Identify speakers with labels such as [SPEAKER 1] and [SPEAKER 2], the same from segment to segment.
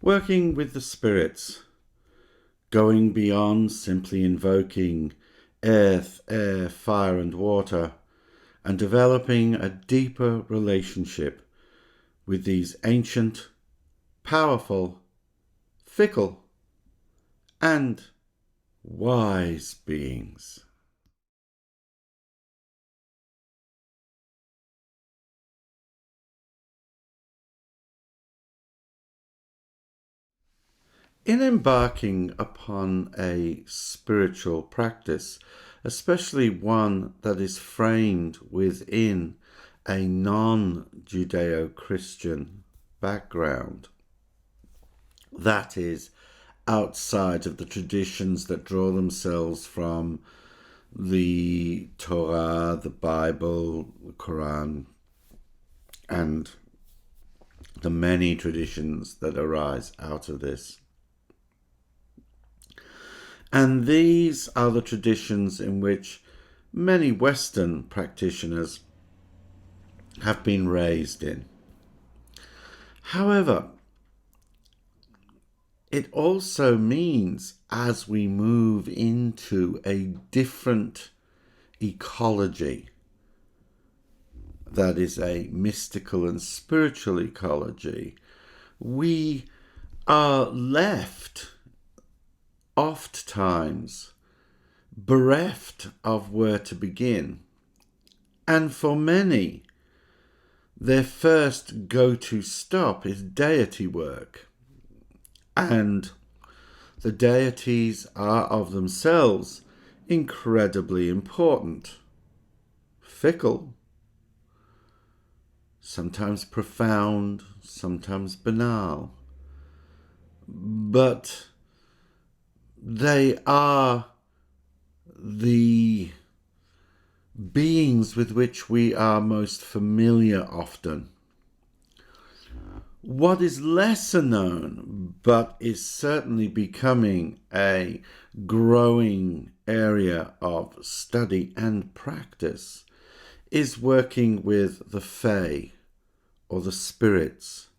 [SPEAKER 1] Working with the spirits, going beyond simply invoking earth, air, fire and water, and developing a deeper relationship with these ancient, powerful, fickle, and wise beings. In embarking upon a spiritual practice, especially one that is framed within a non-Judeo-Christian background, that is, outside of the traditions that draw themselves from the Torah, the Bible, the Quran, and the many traditions that arise out of this. And these are the traditions in which many Western practitioners have been raised in. However, it also means as we move into a different ecology, that is a mystical and spiritual ecology, we are left oftentimes bereft of where to begin. And for many, their first go-to stop is deity work. And the deities are of themselves incredibly important, fickle, sometimes profound, sometimes banal, but they are the beings with which we are most familiar often. What is lesser known, but is certainly becoming a growing area of study and practice, is working with the Fae, or the spirits,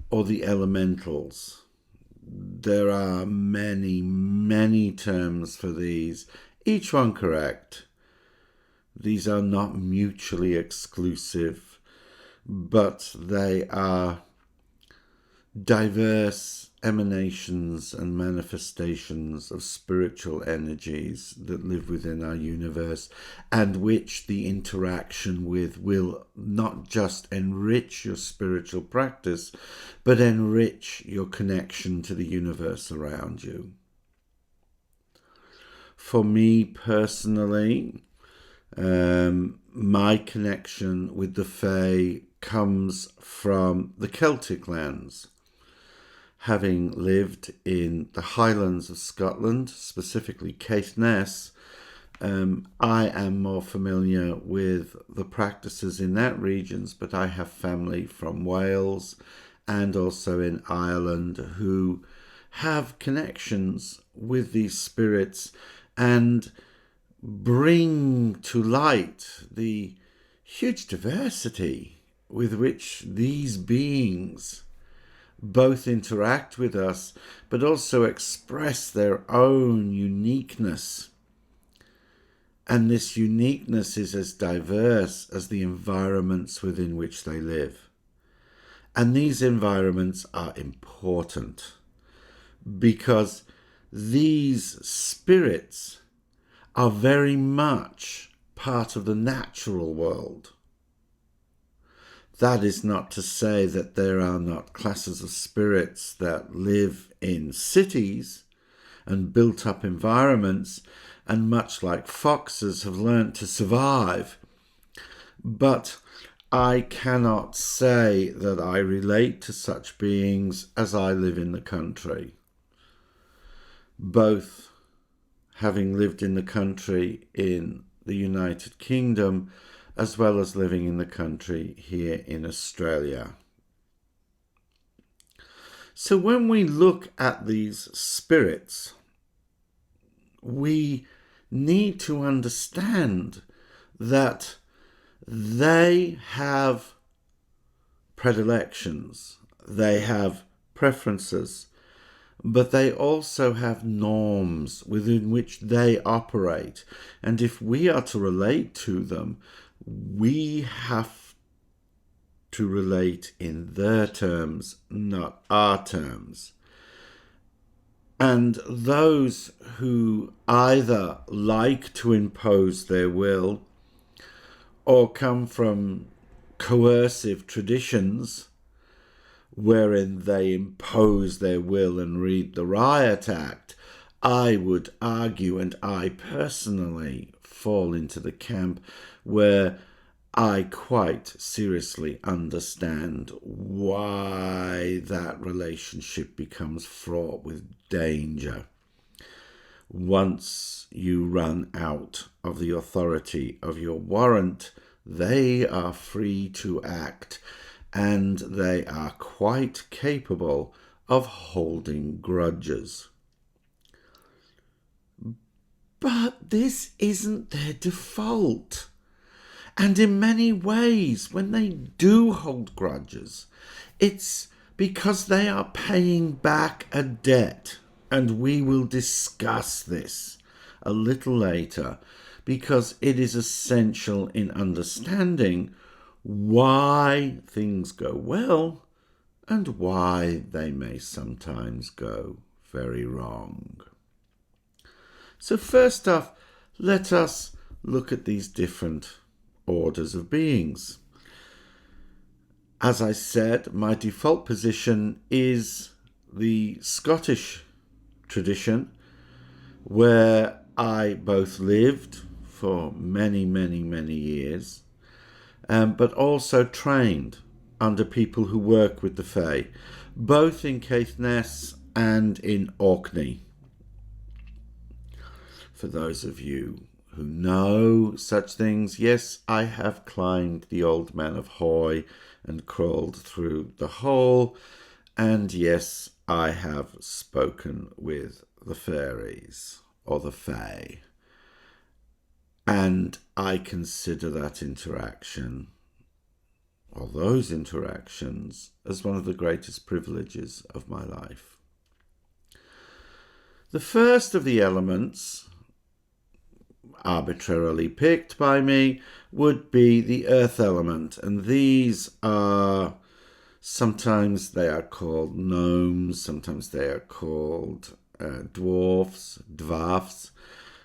[SPEAKER 1] or the elementals. There are many, many terms for these, each one correct. These are not mutually exclusive, but they are diverse emanations and manifestations of spiritual energies that live within our universe, and which the interaction with will not just enrich your spiritual practice, but enrich your connection to the universe around you. For me personally, my connection with the Fae comes from the Celtic lands. Having lived in the Highlands of Scotland, specifically Caithness, I am more familiar with the practices in that region, but I have family from Wales and also in Ireland who have connections with these spirits and bring to light the huge diversity with which these beings both interact with us, but also express their own uniqueness. And this uniqueness is as diverse as the environments within which they live. And these environments are important because these spirits are very much part of the natural world. That is not to say that there are not classes of spirits that live in cities and built up environments, and much like foxes have learnt to survive. But I cannot say that I relate to such beings as I live in the country. Both having lived in the country in the United Kingdom, as well as living in the country here in Australia. So when we look at these spirits, we need to understand that they have predilections, they have preferences, but they also have norms within which they operate. And if we are to relate to them, we have to relate in their terms, not our terms. And those who either like to impose their will or come from coercive traditions wherein they impose their will and read the Riot Act, I would argue, and I personally fall into the camp where I quite seriously understand why that relationship becomes fraught with danger. Once you run out of the authority of your warrant, they are free to act, and they are quite capable of holding grudges. But this isn't their default. And in many ways, when they do hold grudges, it's because they are paying back a debt. And we will discuss this a little later, because it is essential in understanding why things go well and why they may sometimes go very wrong. So first off, let us look at these different orders of beings. As I said, my default position is the Scottish tradition, where I both lived for many, many, many years, but also trained under people who work with the Fae, both in Caithness and in Orkney. For those of you who know such things, yes, I have climbed the Old Man of Hoy and crawled through the hole, and yes, I have spoken with the Faeries, or the Fae, and I consider that interaction, or those interactions, as one of the greatest privileges of my life. The first of the elements, arbitrarily picked by me, would be the earth element, and these are, sometimes they are called gnomes, sometimes they are called dwarfs,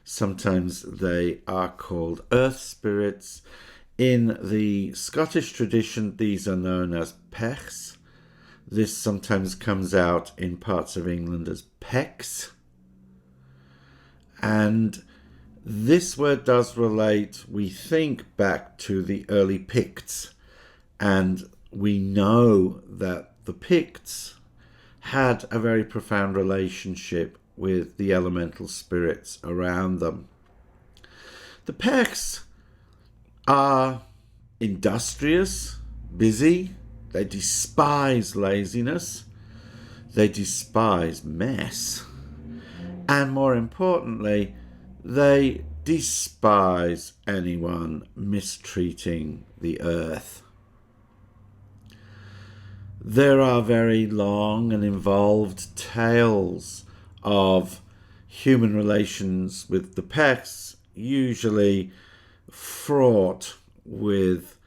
[SPEAKER 1] sometimes they are called earth spirits. In the Scottish tradition, these are known as pechs. This sometimes comes out in parts of England as pecks. And this word does relate, we think, back to the early Picts. And we know that the Picts had a very profound relationship with the elemental spirits around them. The pecks are industrious, busy. They despise laziness. They despise mess. And more importantly, they despise anyone mistreating the earth. There are very long and involved tales of human relations with the pecks, usually fraught with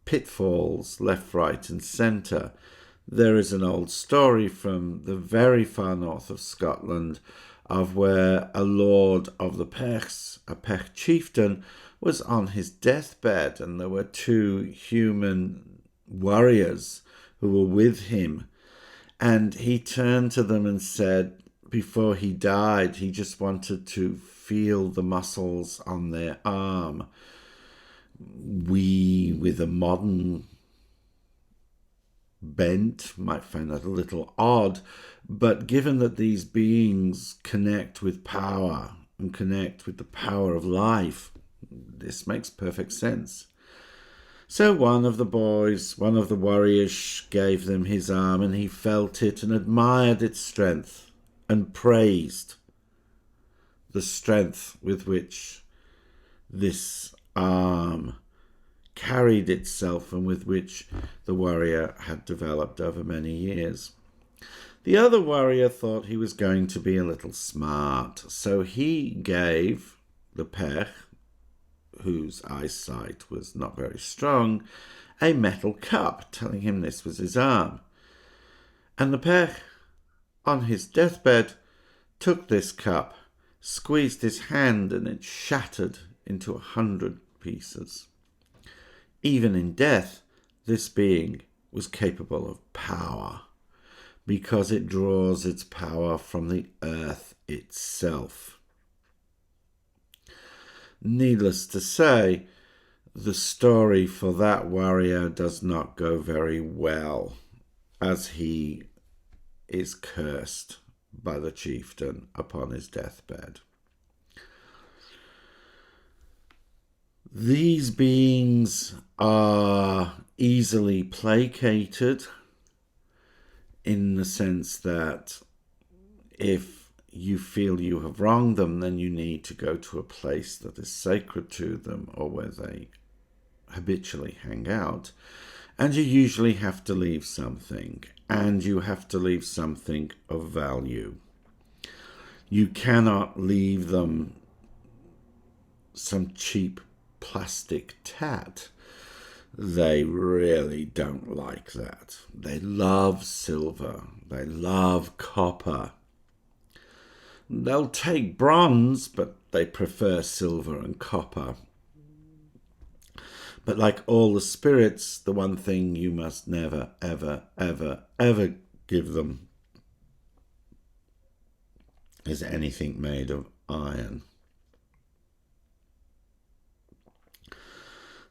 [SPEAKER 1] pitfalls left, right and centre. There is an old story from the very far north of Scotland of where a lord of the pechs, a pech chieftain, was on his deathbed, and there were two human warriors who were with him, and he turned to them and said, before he died, he just wanted to feel the muscles on their arm. We, with a modern bent, might find that a little odd, but given that these beings connect with power and connect with the power of life, this makes perfect sense. So one of the boys, one of the warriors, gave them his arm, and he felt it and admired its strength and praised the strength with which this arm carried itself and with which the warrior had developed over many years. The other warrior thought he was going to be a little smart, so he gave the pech, whose eyesight was not very strong, a metal cup, telling him this was his arm. And the pech, on his deathbed, took this cup, squeezed his hand, and it shattered into 100 pieces. Even in death, this being was capable of power, because it draws its power from the earth itself. Needless to say, the story for that warrior does not go very well, as he is cursed by the chieftain upon his deathbed. These beings are easily placated, in the sense that if you feel you have wronged them, then you need to go to a place that is sacred to them or where they habitually hang out, and you usually have to leave something, and you have to leave something of value. You cannot leave them some cheap plastic tat. They really don't like that. They love silver. They love copper. They'll take bronze, but they prefer silver and copper. But like all the spirits, the one thing you must never, ever, ever, ever give them is anything made of iron.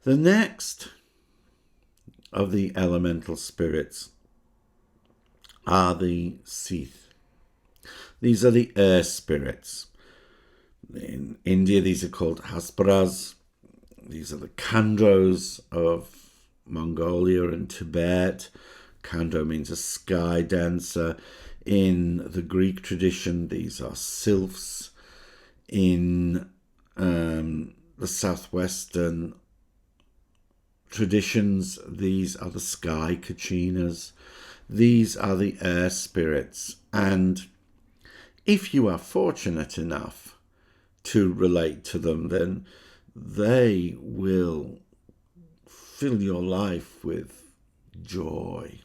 [SPEAKER 1] The next of the elemental spirits are the Seath. These are the air spirits. In India, these are called Haspras. These are the Kandros of Mongolia and Tibet. Kandro means a sky dancer. In the Greek tradition, these are sylphs. In the southwestern traditions, these are the sky kachinas. These are the air spirits. And if you are fortunate enough to relate to them, then they will fill your life with joy.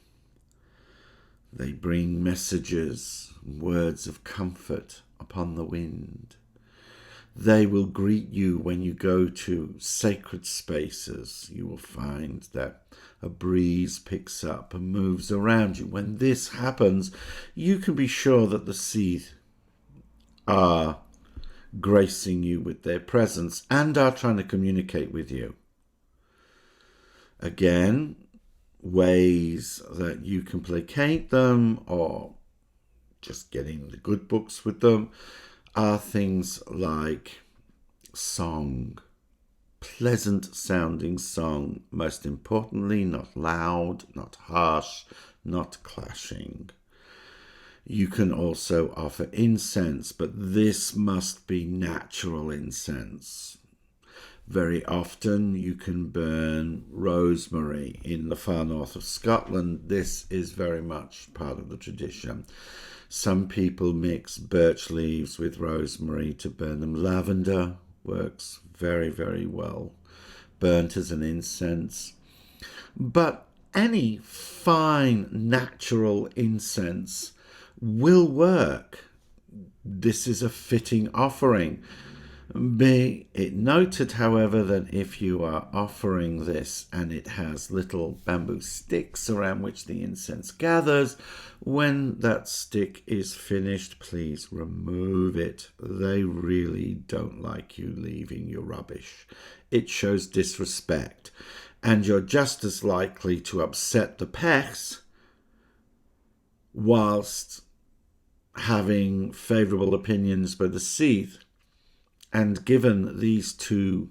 [SPEAKER 1] They bring messages, words of comfort upon the wind. They will greet you when you go to sacred spaces. You will find that a breeze picks up and moves around you. When this happens, you can be sure that the Seath are gracing you with their presence and are trying to communicate with you. Again, ways that you can placate them or just getting the good books with them are things like song, pleasant sounding song, most importantly, not loud, not harsh, not clashing. You can also offer incense, but this must be natural incense. Very often you can burn rosemary. In the far north of Scotland, this is very much part of the tradition. Some people mix birch leaves with rosemary to burn them. Lavender works very, very well, burnt as an incense. But any fine natural incense will work. This is a fitting offering. Be it noted, however, that if you are offering this and it has little bamboo sticks around which the incense gathers, when that stick is finished, please remove it. They really don't like you leaving your rubbish. It shows disrespect, and you're just as likely to upset the pechs whilst having favourable opinions by the Seath. And given these two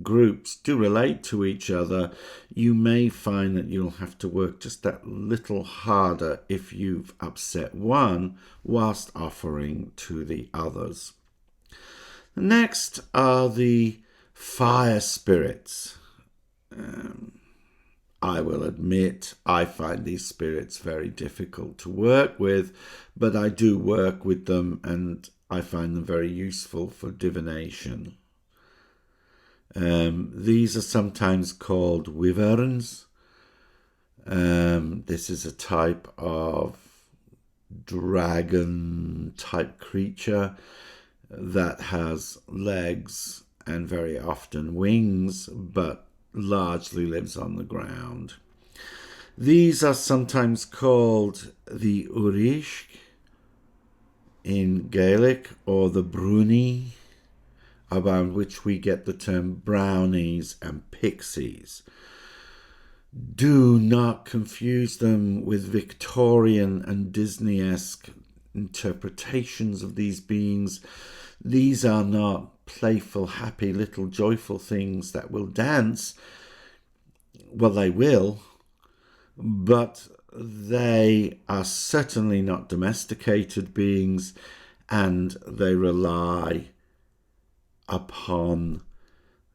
[SPEAKER 1] groups do relate to each other, you may find that you'll have to work just that little harder if you've upset one whilst offering to the others. Next are the fire spirits. I will admit I find these spirits very difficult to work with, but I do work with them and I find them very useful for divination. These are sometimes called wyverns. This is a type of dragon type creature that has legs and very often wings, but largely lives on the ground. These are sometimes called the Urishk in Gaelic, or the Bruni, around which we get the term brownies and pixies. Do not confuse them with Victorian and Disney-esque interpretations of these beings. These are not playful, happy, little joyful things that will dance. Well, they will, but they are certainly not domesticated beings, and they rely upon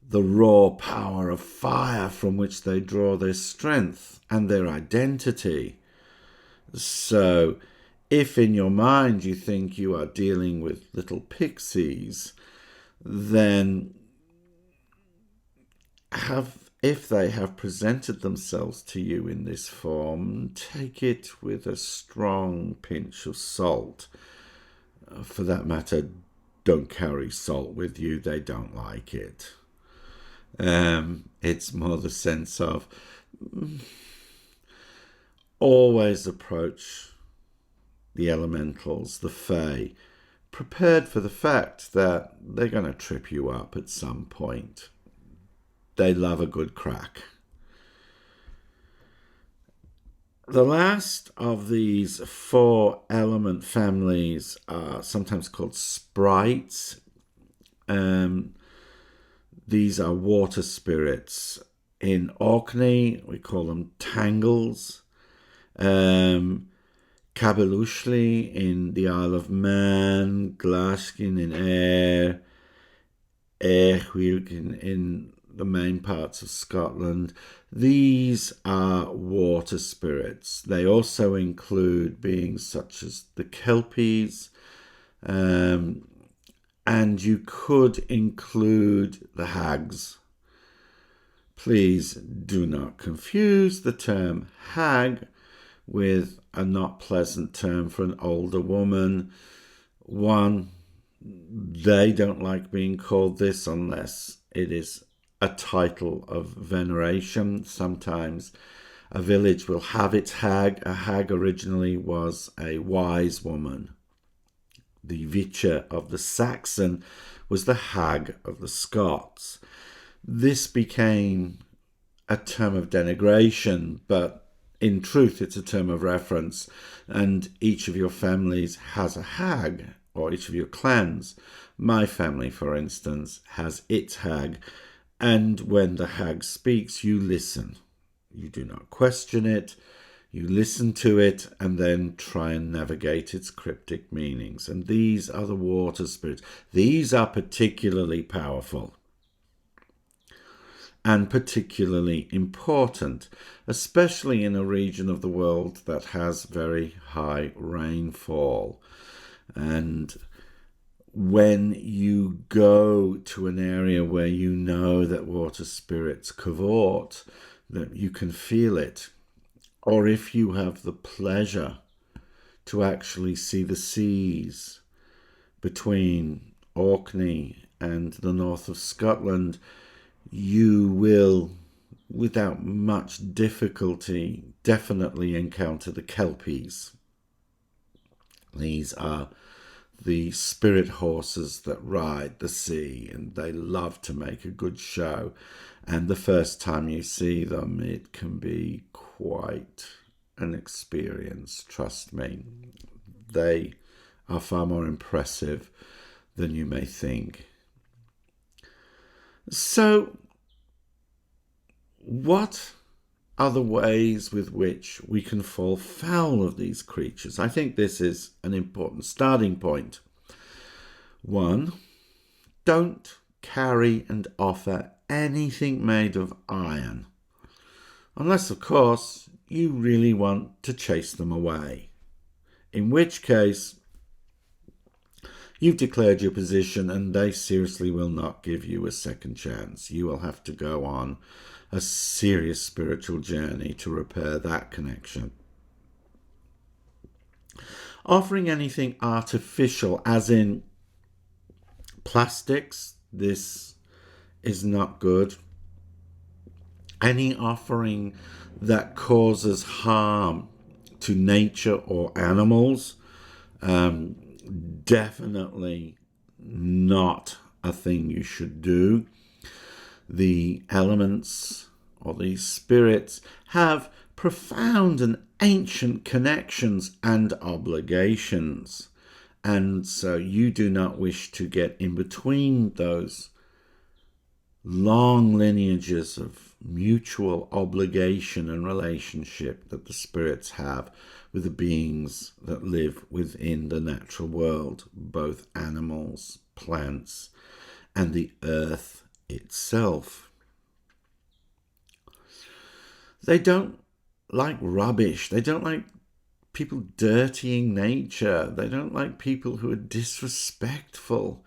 [SPEAKER 1] the raw power of fire from which they draw their strength and their identity. So if in your mind you think you are dealing with little pixies, then if they have presented themselves to you in this form, take it with a strong pinch of salt. For that matter, don't carry salt with you. They don't like it. It's more the sense of always approach the elementals, the Fae, prepared for the fact that they're going to trip you up at some point. They love a good crack. The last of these 4 element families are sometimes called sprites. These are water spirits. In Orkney, we call them tangles. Cabelushli in the Isle of Man, Glashkin in Ayr, Airwhilkin in the main parts of Scotland. These are water spirits. They also include beings such as the Kelpies, and you could include the hags. Please do not confuse the term hag with a not pleasant term for an older woman. One, they don't like being called this unless it is a title of veneration. Sometimes a village will have its hag. A hag originally was a wise woman. The Witcher of the Saxon was the hag of the Scots. This became a term of denigration, but in truth it's a term of reference, and each of your families has a hag, or each of your clans. My family, for instance, has its hag, and when the hag speaks, you listen. You do not question it. You listen to it and then try and navigate its cryptic meanings. And these are the water spirits. These are particularly powerful and particularly important, especially in a region of the world that has very high rainfall. And when you go to an area where you know that water spirits cavort, that you can feel it, or if you have the pleasure to actually see the seas between Orkney and the north of Scotland, you will, without much difficulty, definitely encounter the Kelpies. These are the spirit horses that ride the sea, and they love to make a good show. And the first time you see them, it can be quite an experience, trust me. They are far more impressive than you may think. So, what are the ways with which we can fall foul of these creatures? I think this is an important starting point. 1, don't carry and offer anything made of iron. Unless, of course, you really want to chase them away. In which case, you've declared your position and they seriously will not give you a second chance. You will have to go on a serious spiritual journey to repair that connection. Offering anything artificial, as in plastics, this is not good. Any offering that causes harm to nature or animals, definitely not a thing you should do. The elements or the spirits have profound and ancient connections and obligations, and so you do not wish to get in between those long lineages of mutual obligation and relationship that the spirits have with the beings that live within the natural world, both animals, plants, and the earth itself. They don't like rubbish. They don't like people dirtying nature. They don't like people who are disrespectful.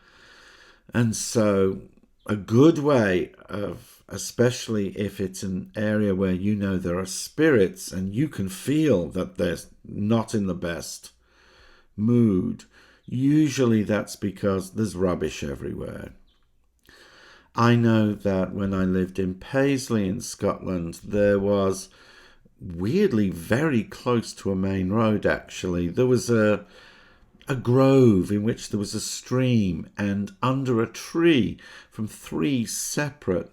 [SPEAKER 1] And so a good way of, especially if it's an area where you know there are spirits and you can feel that they're not in the best mood, usually that's because there's rubbish everywhere. I know that when I lived in Paisley in Scotland, there was, weirdly very close to a main road actually, there was a grove in which there was a stream, and under a tree from 3 separate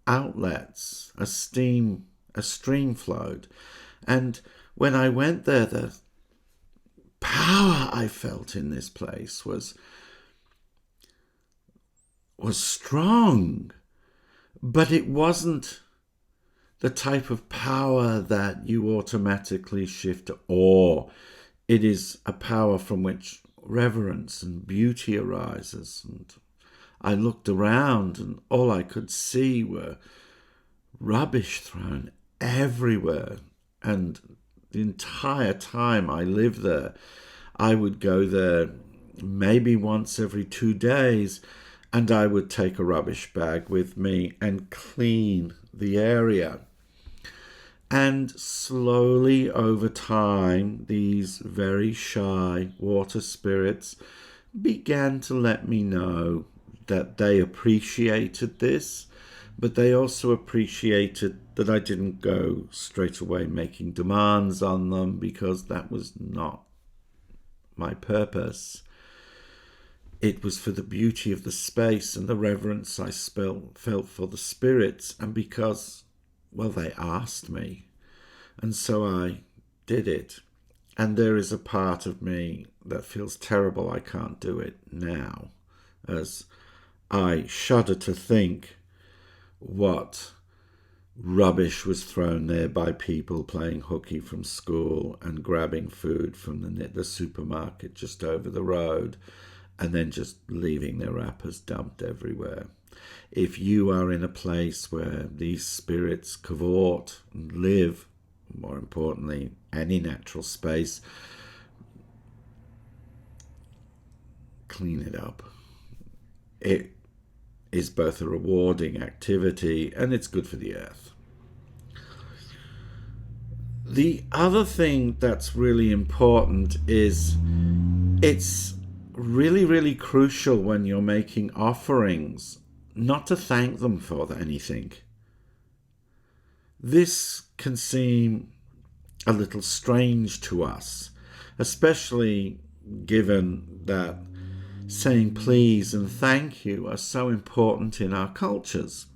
[SPEAKER 1] outlets a stream flowed. And when I went there, the power I felt in this place was strong, but it wasn't the type of power that you automatically shift to awe. It is a power from which reverence and beauty arises. And I looked around and all I could see were rubbish thrown everywhere. And the entire time I lived there, I would go there maybe once every 2 days, and I would take a rubbish bag with me and clean the area. And slowly over time, these very shy water spirits began to let me know that they appreciated this, but they also appreciated that I didn't go straight away making demands on them, because that was not my purpose. It was for the beauty of the space and the reverence I felt for the spirits, and because, well, they asked me, and so I did it. And there is a part of me that feels terrible I can't do it now, as I shudder to think what rubbish was thrown there by people playing hooky from school and grabbing food from the supermarket just over the road, and then just leaving their wrappers dumped everywhere. If you are in a place where these spirits cavort and live, more importantly, any natural space, clean it up. It is both a rewarding activity and it's good for the earth. The other thing that's really important is it's really, really crucial when you're making offerings not to thank them for anything. This can seem a little strange to us, especially given that saying please and thank you are so important in our cultures.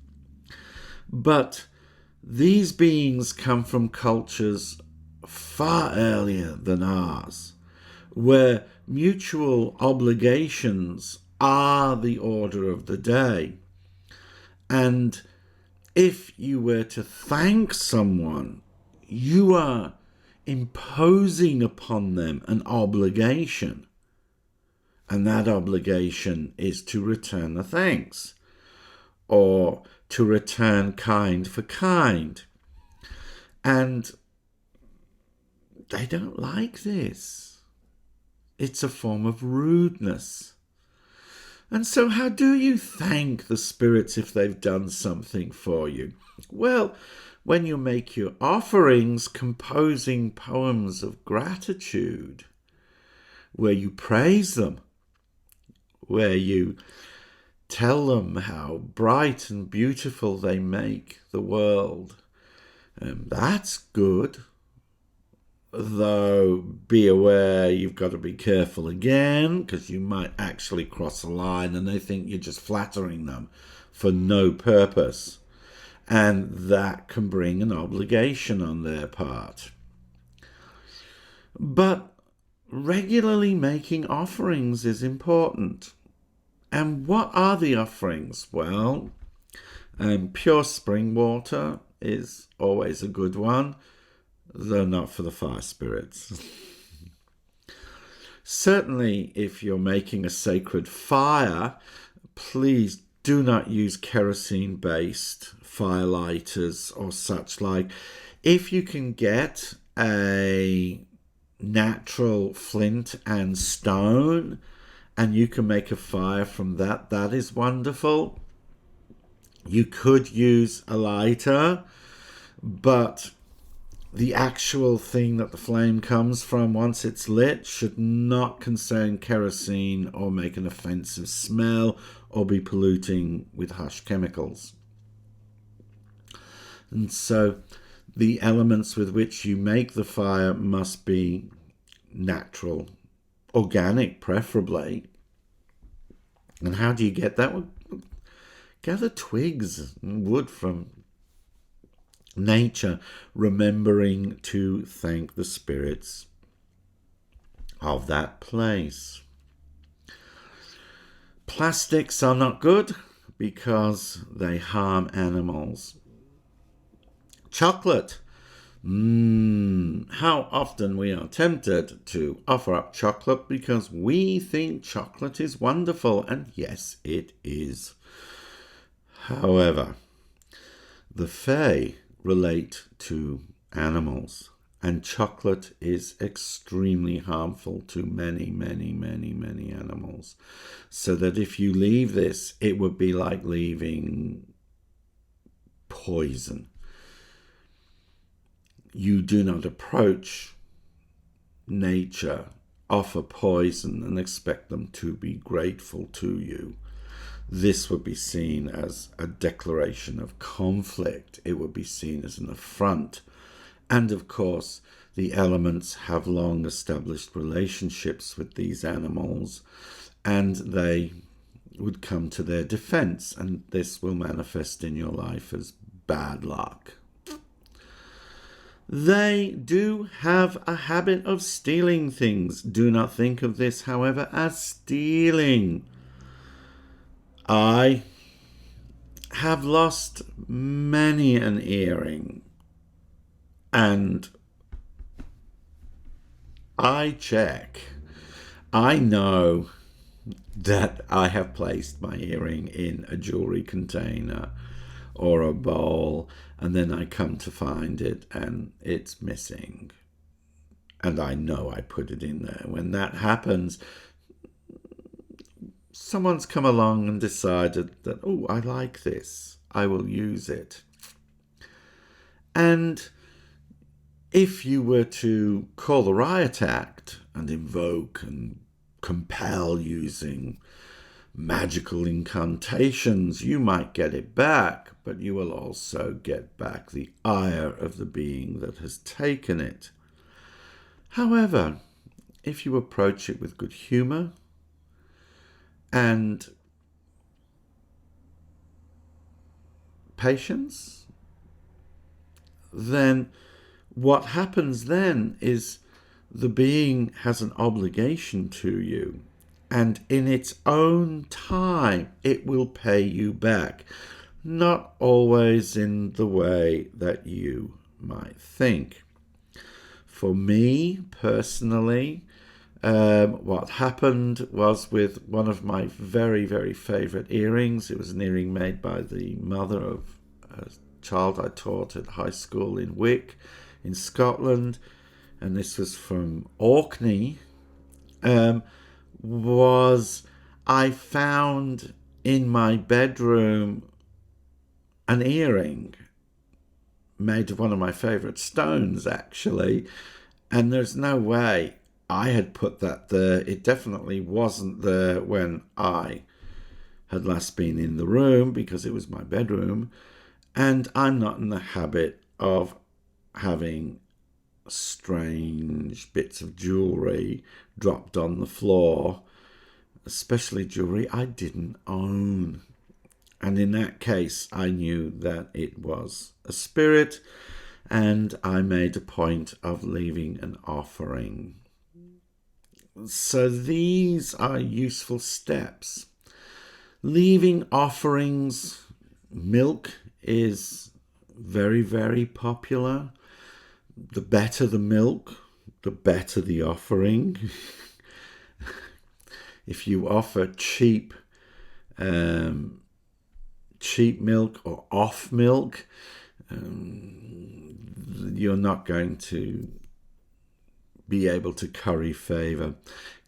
[SPEAKER 1] But these beings come from cultures far earlier than ours, where mutual obligations are the order of the day. And if you were to thank someone, you are imposing upon them an obligation. And that obligation is to return the thanks, or to return kind for kind. And they don't like this. It's a form of rudeness. And so how do you thank the spirits if they've done something for you? Well, when you make your offerings, composing poems of gratitude, where you praise them, where you tell them how bright and beautiful they make the world. That's good. Though be aware you've got to be careful again, because you might actually cross a line and they think you're just flattering them for no purpose. And that can bring an obligation on their part. But regularly making offerings is important. And what are the offerings? Well, pure spring water is always a good one, though not for the fire spirits. Certainly, if you're making a sacred fire, please do not use kerosene-based fire lighters or such like. If you can get a natural flint and stone and you can make a fire from that, that is wonderful. You could use a lighter, but the actual thing that the flame comes from once it's lit should not contain kerosene or make an offensive smell or be polluting with harsh chemicals. And so the elements with which you make the fire must be natural, organic preferably. And how do you get that? Well, gather twigs and wood from nature, remembering to thank the spirits of that place. Plastics are not good because they harm animals. Chocolate. How often we are tempted to offer up chocolate because we think chocolate is wonderful, and yes, it is. However, the Fae relate to animals, and chocolate is extremely harmful to many, many, many, many animals. So that if you leave this, it would be like leaving poison. You do not approach nature, offer poison, and expect them to be grateful to you. This would be seen as a declaration of conflict. It would be seen as an affront. And of course, the elements have long established relationships with these animals, and they would come to their defense, and this will manifest in your life as bad luck. They do have a habit of stealing things. Do not think of this, however, as stealing. I have lost many an earring, and I check. I know that I have placed my earring in a jewelry container or a bowl, and then I come to find it and it's missing. And I know I put it in there. When that happens, someone's come along and decided that, oh, I like this, I will use it. And if you were to call the Riot Act and invoke and compel using magical incantations, you might get it back, but you will also get back the ire of the being that has taken it. However, if you approach it with good humor and patience, then what happens then is the being has an obligation to you, and in its own time it will pay you back, not always in the way that you might think. For me personally, what happened was with one of my very, very favorite earrings. It was an earring made by the mother of a child. I taught at high school in Wick in Scotland, and this was from Orkney, was I found in my bedroom an earring made of one of my favourite stones, actually, and there's no way I had put that there. It definitely wasn't there when I had last been in the room, because it was my bedroom, and I'm not in the habit of having strange bits of jewellery dropped on the floor, especially jewellery I didn't own. And in that case, I knew that it was a spirit, and I made a point of leaving an offering. So these are useful steps. Leaving offerings. Milk is very, very popular. The better the milk, the better the offering. If you offer cheap milk or off milk, you're not going to be able to curry favour.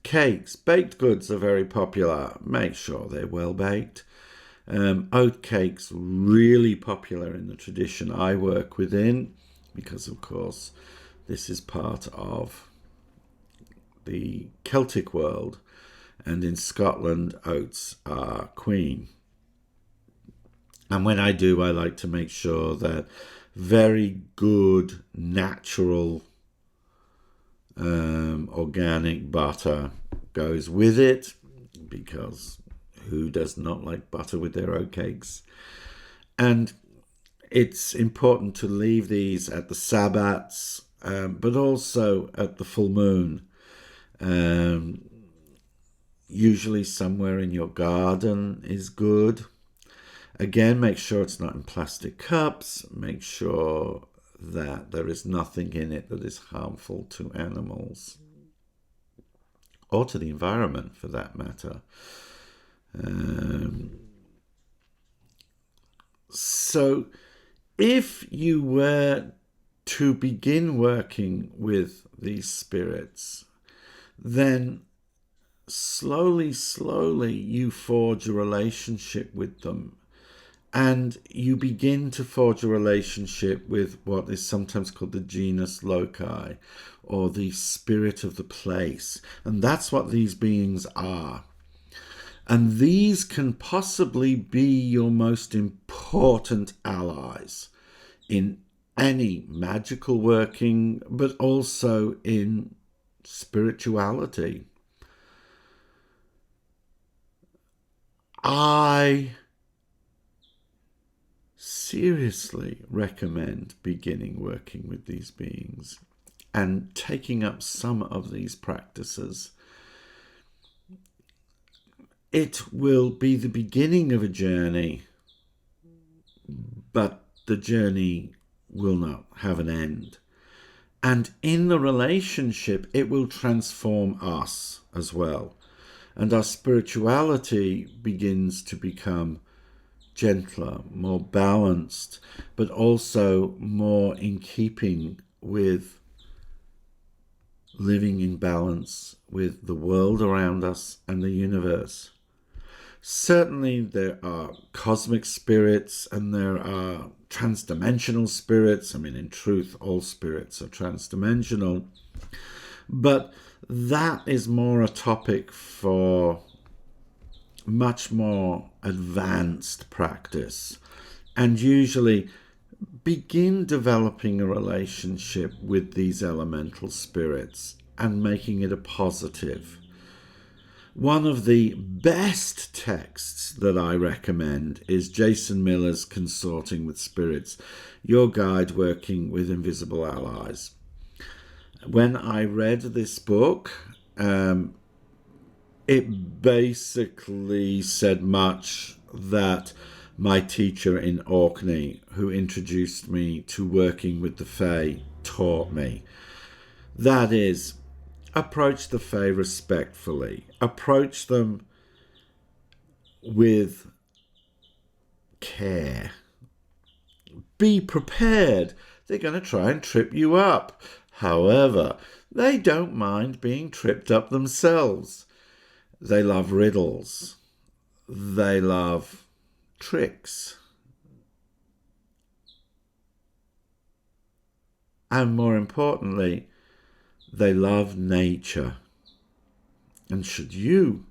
[SPEAKER 1] Cakes, baked goods are very popular. Make sure they're well baked. Oat cakes, really popular in the tradition I work within, because of course this is part of the Celtic world, and in Scotland oats are queen. And when I do, I like to make sure that very good natural organic butter goes with it, because who does not like butter with their oatcakes? And it's important to leave these at the Sabbats, but also at the full moon. Usually somewhere in your garden is good. Again, make sure it's not in plastic cups. Make sure that there is nothing in it that is harmful to animals, or to the environment for that matter. So if you were to begin working with these spirits, then slowly you forge a relationship with them, and you begin to forge a relationship with what is sometimes called the genus loci, or the spirit of the place. And that's what these beings are. And these can possibly be your most important allies in any magical working, but also in spirituality. I seriously recommend beginning working with these beings and taking up some of these practices. It will be the beginning of a journey, but the journey will not have an end. And in the relationship, it will transform us as well. And our spirituality begins to become gentler, more balanced, but also more in keeping with living in balance with the world around us and the universe. Certainly there are cosmic spirits and there are transdimensional spirits. I mean, in truth, all spirits are transdimensional. But that is more a topic for much more advanced practice. And usually begin developing a relationship with these elemental spirits and making it a positive. One of the best texts that I recommend is Jason Miller's Consorting with Spirits, Your Guide Working with Invisible Allies. When I read this book, it basically said much that my teacher in Orkney, who introduced me to working with the Fae, taught me. That is, approach the Fae respectfully. Approach them with care. Be prepared. They're going to try and trip you up. However, they don't mind being tripped up themselves. They love riddles. They love tricks. And more importantly, they love nature. And should you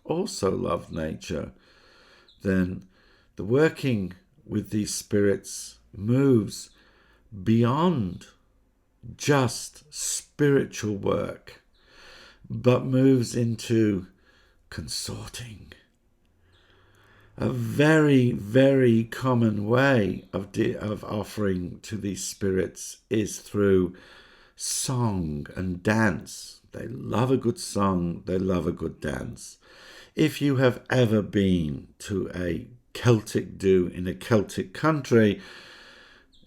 [SPEAKER 1] also love nature, then the working with these spirits moves beyond just spiritual work, but moves into consorting. A very, very common way of offering to these spirits is through song and dance. They love a good song, they love a good dance. If you have ever been to a Celtic do in a Celtic country,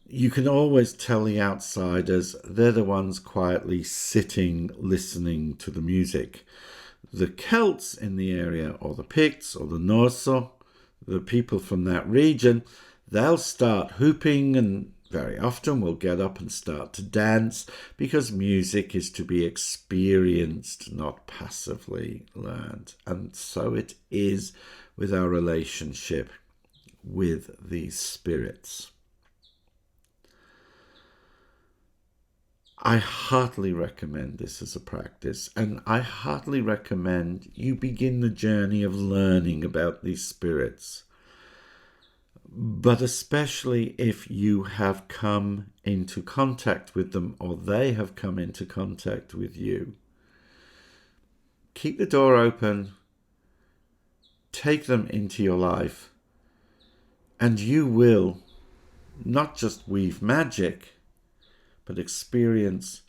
[SPEAKER 1] you can always tell the outsiders they're the ones quietly sitting, listening to the music. The Celts in the area, or the Picts, or the Norse, the people from that region, they'll start hooping and very often will get up and start to dance, because music is to be experienced, not passively learned. And so it is with our relationship with these spirits. I heartily recommend this as a practice, and I heartily recommend you begin the journey of learning about these spirits. But especially if you have come into contact with them, or they have come into contact with you, keep the door open, take them into your life, and you will not just weave magic, but experience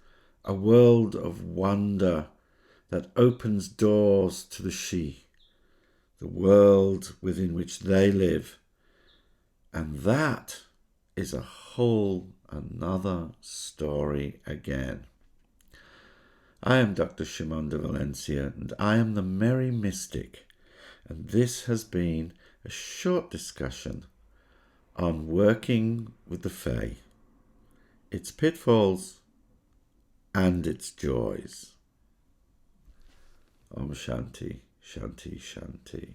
[SPEAKER 1] a world of wonder that opens doors to the She, the world within which they live. And that is a whole another story again. I am Dr. Shimon de Valencia, and I am the Merry Mystic, and this has been a short discussion on working with the Fae, its pitfalls and its joys. Om Shanti, Shanti, Shanti.